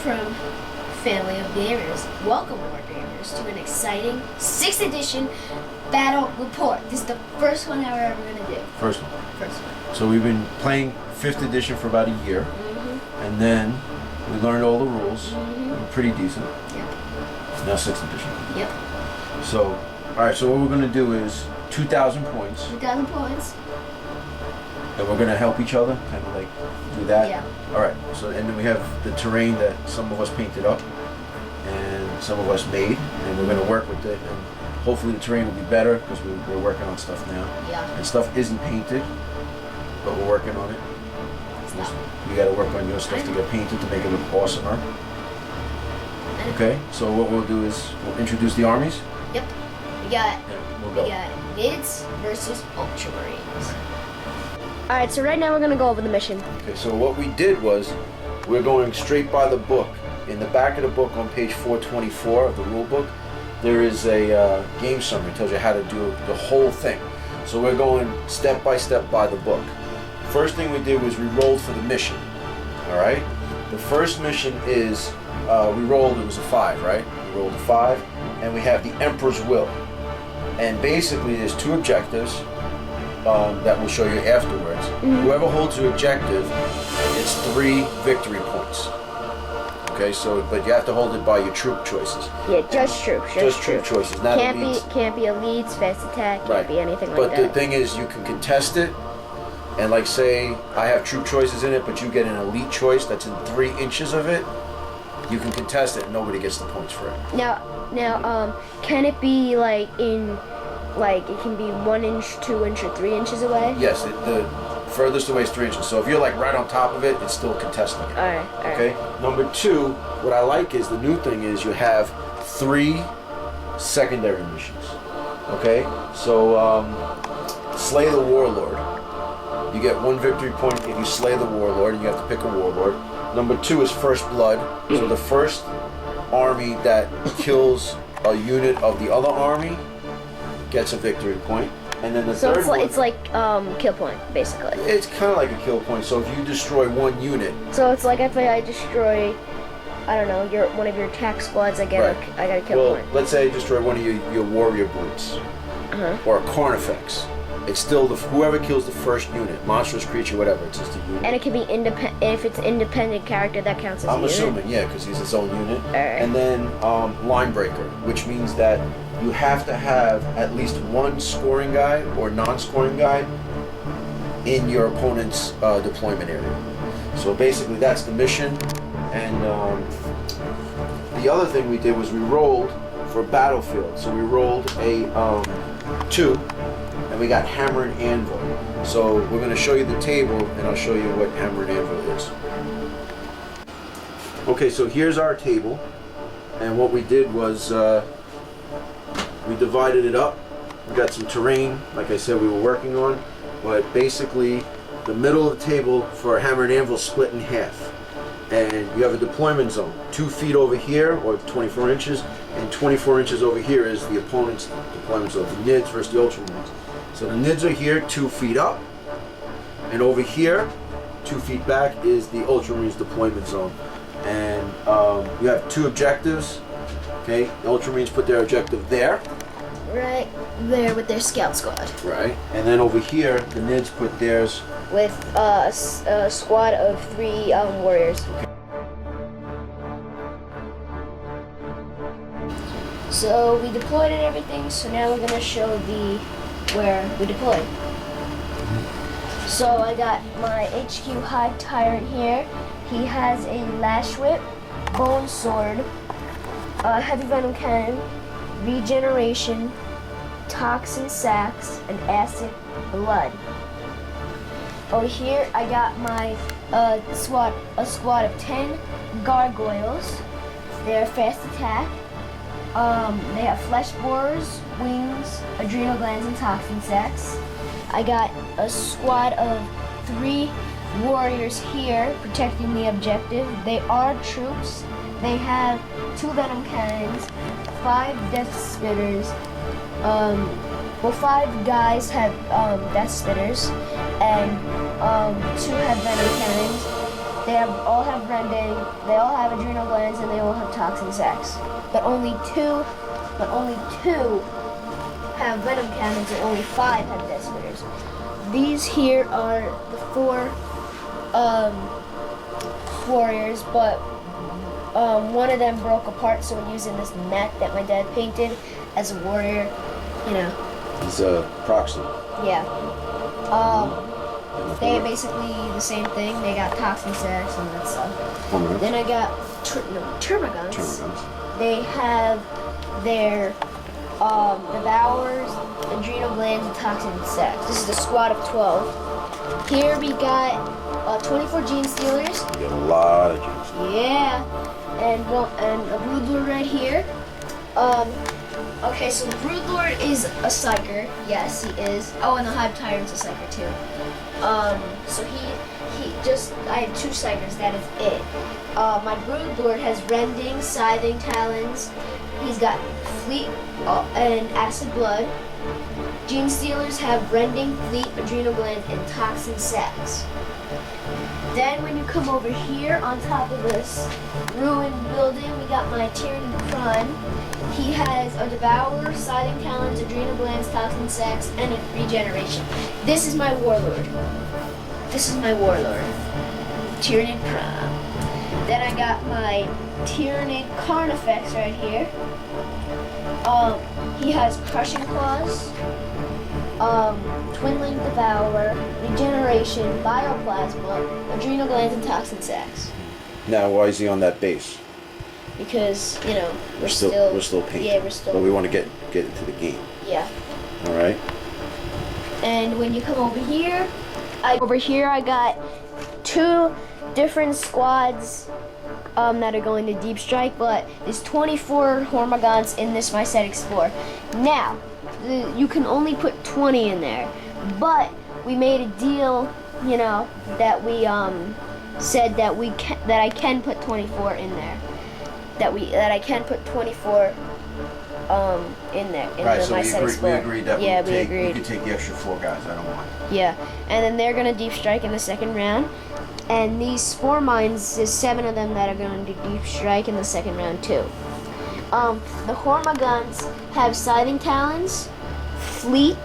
from family of gamers. Welcome, War Gamers, to an exciting 6th edition battle report. This is the first one that we're ever going to do. First one. So we've been playing 5th edition for about a year, and then we learned all the rules. We're pretty decent. Yep. Now 6th edition. Yep. So, alright, so what we're going to do is 2,000 points. 2,000 points. And we're going to help each other, kind of like do that. Yeah. Alright, so and then we have the terrain that some of us painted up and some of us made, and we're going to work with it. And hopefully the terrain will be better because we're working on stuff now. Yeah. And stuff isn't painted, but we're working on it. You got to work on your stuff to get painted to make it look awesomer. Okay, so what we'll do is we'll introduce the armies. Yep. We got Nids versus Ultramarines. Alright, so right now we're gonna go over the mission. Okay, so what we did was we're going straight by the book. In the back of the book on page 424 of the rule book, there is a game summary. It tells you how to do the whole thing. So we're going step by step by the book. First thing we did was we rolled for the mission. Alright? The first mission is we rolled, it was a 5, right? We rolled a 5, and we have the Emperor's Will. And basically there's 2 objectives that we'll show you afterwards. Whoever holds the objective, it's 3 victory points. Okay, so but you have to hold it by your troop choices. Yeah, just troops. Just troop choices, not elites. Can't be elites, fast attack, can't be anything like that. But the thing is, you can contest it, and like say I have troop choices in it, but you get an elite choice that's in 3 inches of it. You can contest it, and nobody gets the points for it. Now, can it be like in, like it can be 1 inch, 2 inch, or 3 inches away? Yes, the furthest away is 3 inches. So if you're like right on top of it, it's still contesting it. All right. Okay. Number 2, what I like is the new thing is you have 3 secondary missions. Okay. So slay the warlord. You get 1 victory point if you slay the warlord, and you have to pick a warlord. Number 2 is first blood. So the first army that kills a unit of the other army gets a victory point. And then the third one, it's like kill point, basically. It's kind of like a kill point. So if you destroy 1 unit, so it's like if I destroy, I don't know, one of your attack squads, I got a kill point. Let's say I destroy one of your warrior brutes or a carnifex. It's still whoever kills the first unit, monstrous creature, whatever. It's just a unit. And it can be independent. If it's independent character, that counts as a unit. I'm assuming, yeah, because he's its own unit. All right. And then line breaker, which means that you have to have at least 1 scoring guy or non-scoring guy in your opponent's deployment area. So basically, that's the mission. And the other thing we did was we rolled for battlefield. So we rolled a 2. And we got hammer and anvil. So we're going to show you the table, and I'll show you what hammer and anvil is. Okay, so here's our table, and what we did was we divided it up. We got some terrain, like I said, we were working on, but basically the middle of the table for a hammer and anvil split in half. And you have a deployment zone, 2 feet over here, or 24 inches, and 24 inches over here is the opponent's deployment zone, the Nids versus the Ultramarines. So the Nids are here 2 feet up, and over here, 2 feet back, is the Ultramarines deployment zone. And you have 2 objectives. Okay, the Ultramarines put their objective there. Right there with their scout squad. Right, and then over here, the Nids put theirs with a squad of 3 warriors. Okay. So we deployed and everything. So now we're gonna show where we deployed. So I got my HQ High Tyrant here. He has a Lash Whip, Bone Sword, Heavy Venom Cannon, Regeneration, Toxin Sacs, and Acid Blood. Over here I got my a squad of 10 Gargoyles. They're fast attack. They have flesh borers, wings, adrenal glands, and toxin sacs. I got a squad of 3 warriors here protecting the objective. They are troops. They have 2 venom cannons, 5 death spitters. 5 guys have death spitters, and 2 have venom cannons. They all have rending, they all have adrenal glands, and they all have toxin sacs. But only two have venom cannons, and only 5 have decimators. These here are the 4 warriors, but one of them broke apart, so we're using this net that my dad painted as a warrior, you know. He's a proxy. Yeah. They basically the same thing. They got toxin sacs and that stuff. Hormones. Then I got termagants. Termagants. They have their devours, adrenal glands, and toxin sacs. This is the squad of 12. Here we got 24 gene stealers. You got a lot of genes. Yeah, and a broodlord right here. Okay, so the broodlord is a psyker. Yes, he is. Oh, and the hive tyrant's a psyker too. So I have 2 psykers. That is it. My broodlord has rending, scything talons. He's got fleet and acid blood. Gene stealers have rending, fleet, adrenal glands, and toxin sacs. Then when you come over here on top of this ruined building, we got my Tyranid. He has a devourer, scything talons, adrenal glands, toxin sacs, and a regeneration. This is my warlord. Tyranid Prime. Then I got my Tyranid Carnifex right here. He has crushing claws, twin-link devourer, regeneration, bioplasma, adrenal glands, and toxin sacs. Now, why is he on that base? Because, you know, we're still painting. Yeah, we're still. But we want to get into the game. Yeah. All right. And when you come over here, I got 2 different squads that are going to deep strike, but there's 24 Hormagaunts in this my set Explorer. Now, you can only put 20 in there, but we made a deal, you know, that we said that I can put 24 in there. That I can put 24 in there in Right, so my we set agreed, Explorer. we agreed that Yeah, we agreed. could take the extra 4 guys. I don't want. Yeah, and then they're gonna deep strike in the second round. And these spore mines, there's 7 of them that are going to deep strike in the second round too. The Hormagaunts have scything talons, fleet,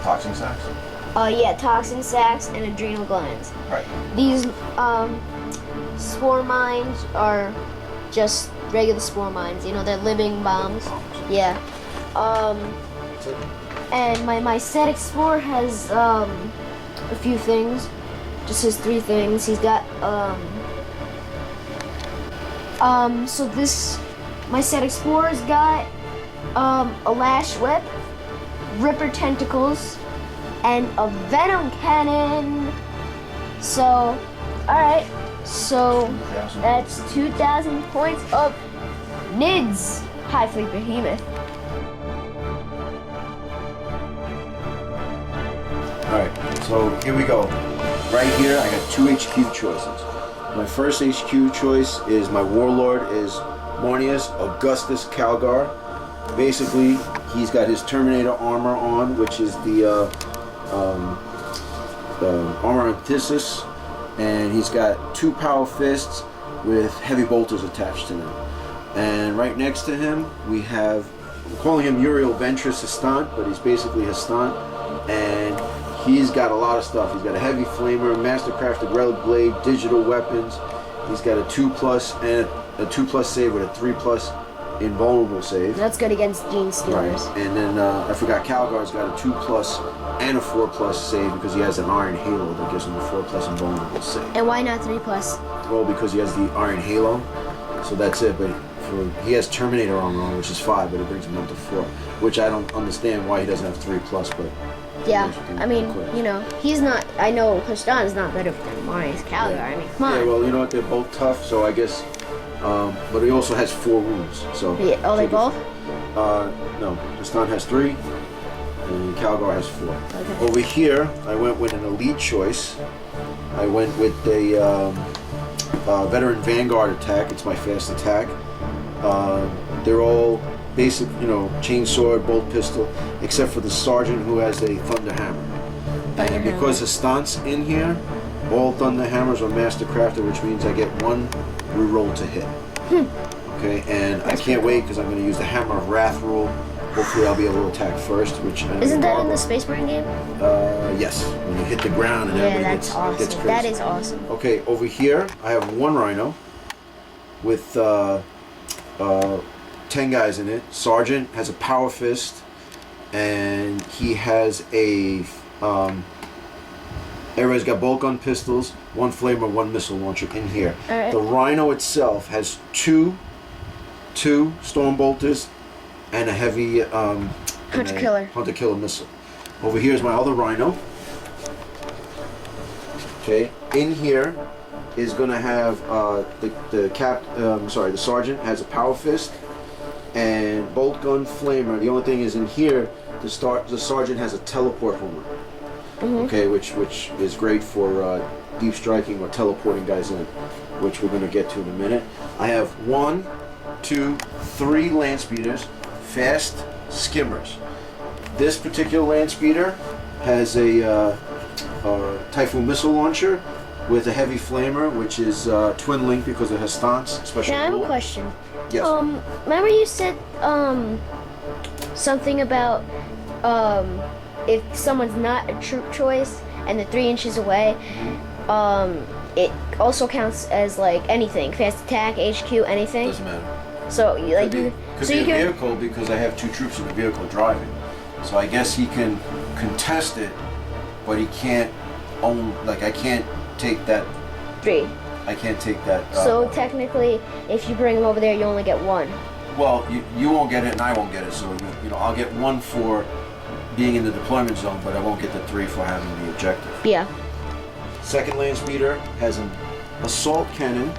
Toxin sacs. toxin sacs, and adrenal glands. Right. These spore mines are just regular spore mines. You know, they're living bombs. Yeah. That's it. And my set Explorer has a few things. Just has 3 things. He's got so this my set Explorer's got a lash whip, ripper tentacles, and a venom cannon. So alright, so that's 2,000 points of NIDS High Fleet Behemoth. Alright, so here we go. Right here, I got 2 HQ choices. My first HQ choice is my warlord is Mornius Augustus Calgar. Basically, he's got his Terminator armor on, which is the armor antithesis, and he's got 2 power fists with heavy bolters attached to them. And right next to him, we have, I'm calling him Uriel Ventress Hastant, but he's basically Hastant, and he's got a lot of stuff. He's got a heavy flamer, mastercrafted relic blade, digital weapons. He's got a 2+ and a 2+ save with a 3+ invulnerable save. That's good against Gene Stealers. Right. And then I forgot Calgar's got a 2+ and a 4+ save because he has an Iron Halo that gives him a 4+ invulnerable save. And why not 3+? Well, because he has the Iron Halo, so that's it. But he has Terminator armor on, which is 5, but it brings him up to 4. Which I don't understand why he doesn't have 3+, but. Yeah, I mean, you know, he's not, I know Hastan is not better than Marius Calgar, Yeah. I mean, come on. Yeah, well, you know what, they're both tough, so I guess, but he also has 4 wounds, so. Yeah, oh, they both? No, Hastan has 3, and Calgar has 4. Okay. Over here, I went with an elite choice. I went with a veteran vanguard attack, it's my fast attack. They're all basic, you know, chainsword, bolt pistol, except for the sergeant who has a thunder hammer. And because the stunts in here, all Thunder Hammers are master crafted, which means I get one reroll to hit. Okay, and I can't wait because I'm going to use the Hammer of Wrath rule. Hopefully I'll be able to attack first, which... Isn't that in the Space Marine game? Yes. When you hit the ground and everything gets crazy. That is awesome. Okay, over here I have one Rhino with 10 guys in it. Sergeant has a Power Fist, and he has a... everybody's got bolt gun pistols, one flamer, one missile launcher in here. Right. The Rhino itself has two storm bolters and a heavy hunter killer missile. Over here is my other Rhino. Okay, in here is gonna have the sergeant has a Power Fist and bolt gun flamer. The only thing is in here, the sergeant has a teleport homer. Okay, which is great for deep striking or teleporting guys in, which we're going to get to in a minute. I have 1, 2, 3 land speeders, fast skimmers. This particular land speeder has a Typhoon missile launcher with a heavy flamer, which is twin link because it has stance. Special. Now I have a question. Yes. Remember you said something about if someone's not a troop choice and they're 3 inches away, it also counts as like anything, fast attack, HQ, anything. Doesn't matter. So like could be a vehicle because I have 2 troops in the vehicle driving. So I guess he can contest it, but he can't own. Like I can't take that. 3. I can't take that. So technically, if you bring him over there, you only get 1. Well, you won't get it and I won't get it. So you know I'll get 1 for being in the deployment zone, but I won't get the 3 for having the objective. Yeah. Second land speeder has an assault cannon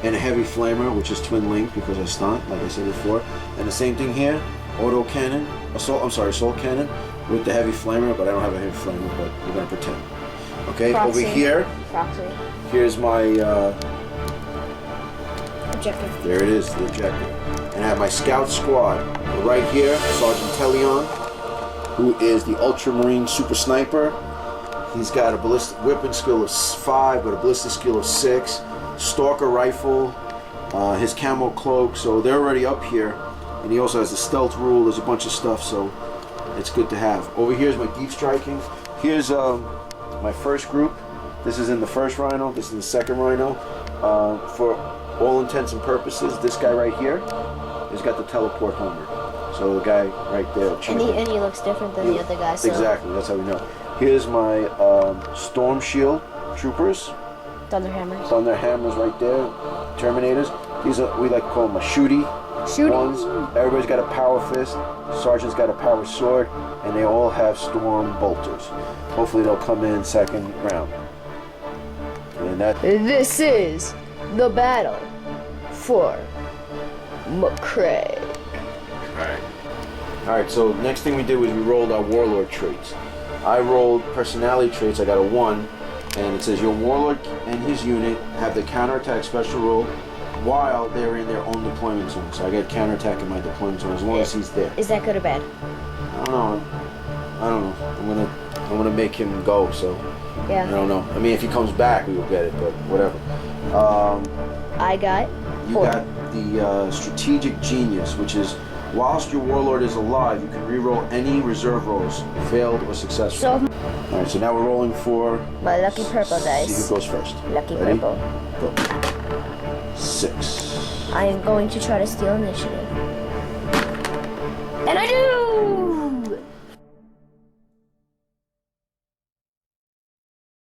and a heavy flamer, which is twin link because I stunt, like I said before. And the same thing here, auto cannon, assault cannon with the heavy flamer, but I don't have a heavy flamer, but we're gonna pretend. Okay, Proxy. over here, here's my objective. There it is, the objective. And I have my scout squad. Right here, Sergeant Telion, who is the Ultramarine super sniper. He's got a ballistic weapon skill of 5, but a ballistic skill of 6. Stalker rifle, his camo cloak, so they're already up here. And he also has the stealth rule, there's a bunch of stuff, so it's good to have. Over here is my deep striking. Here's my first group. This is in the first Rhino, this is the second Rhino. For all intents and purposes, this guy right here has got the teleport homer. So the guy right there. And he looks different than the other guy. So. Exactly, that's how we know. Here's my Storm Shield troopers. Thunder Hammers. Thunder Hammers right there. Terminators. These are, we like to call them a shooty ones. Everybody's got a Power Fist. Sergeant's got a Power Sword. And they all have Storm Bolters. Hopefully they'll come in second round. And that. This is the battle for McCray. Alright, so next thing we did was we rolled our Warlord traits. I rolled personality traits, I got a 1, and it says your Warlord and his unit have the counterattack special roll while they're in their own deployment zone. So I get counterattack in my deployment zone as long as he's there. Is that good or bad? I don't know. I'm gonna make him go, so yeah. I don't know. I mean if he comes back we will get it, but whatever. I got 4. You got the strategic genius, which is whilst your Warlord is alive, you can reroll any reserve rolls, failed or successful. So, alright, so now we're rolling for my lucky purple dice. See who goes first. Lucky Ready? purple. Go. 6. I am going to try to steal initiative.